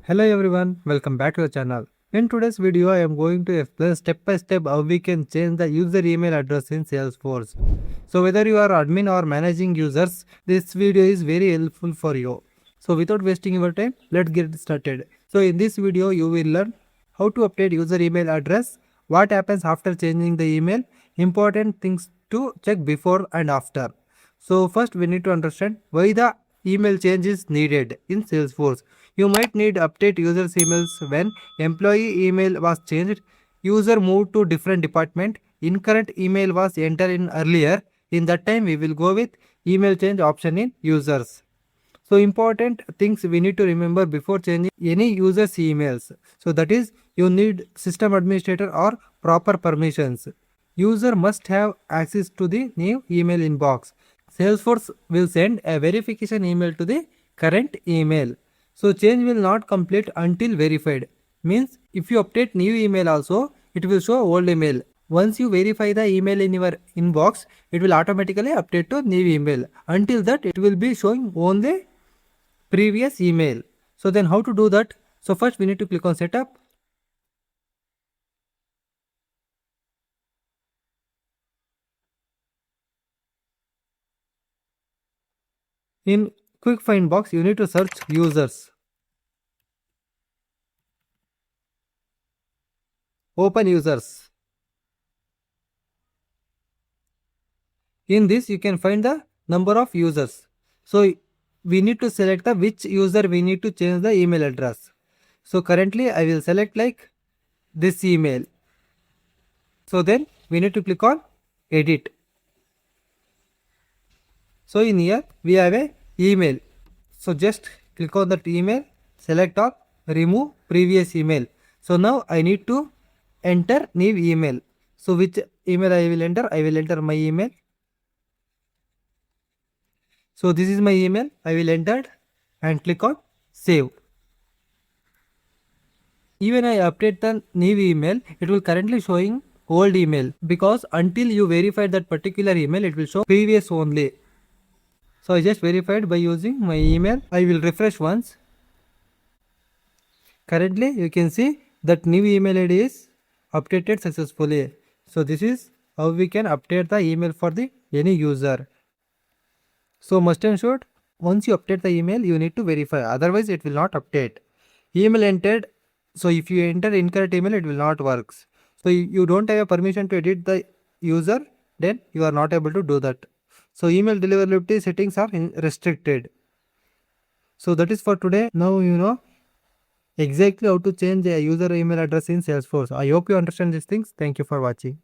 Hello everyone, welcome back to the channel. In today's video, I am going to explain step by step how we can change the user email address in Salesforce. So whether you are admin or managing users, this video is very helpful for you. So without wasting your time, let's get started. So in this video, you will learn how to update user email address, what happens after changing the email, important things to check before and after. So first we need to understand why the email change is needed in Salesforce. You might need update users emails when employee email was changed, user moved to different department, incorrect email was entered in earlier. In that time we will go with email change option in users. So important things we need to remember before changing any user's emails. So that is you need system administrator or proper permissions. User must have access to the new email inbox. Salesforce will send a verification email to the current email. So change will not complete until verified. Means if you update new email also, it will show old email. Once you verify the email in your inbox, it will automatically update to new email. Until that, it will be showing only previous email. So then how to do that? So first we need to click on setup. In quick find box, you need to search users. Open users. In this you can find the number of users. So we need to select the which user we need to change the email address. So currently I will select like this email. So then we need to click on edit. So in here we have a email. So just click on that email, select all, remove previous email. So now I need to enter new email. So which email I will enter? I will enter my email. So this is my email. I will enter and click on save. Even I update the new email, it will currently showing old email because until you verify that particular email, it will show previous only. So I just verified by using my email. I will refresh once. Currently you can see that new email ID is updated successfully. So this is how we can update the email for the any user. So must and should, once you update the email, you need to verify. Otherwise, it will not update. Email entered. So if you enter incorrect email, it will not work. So you don't have a permission to edit the user, then you are not able to do that. So email deliverability settings are restricted. So that is for today. Now you know exactly how to change a user email address in Salesforce. I hope you understand these things. Thank you for watching.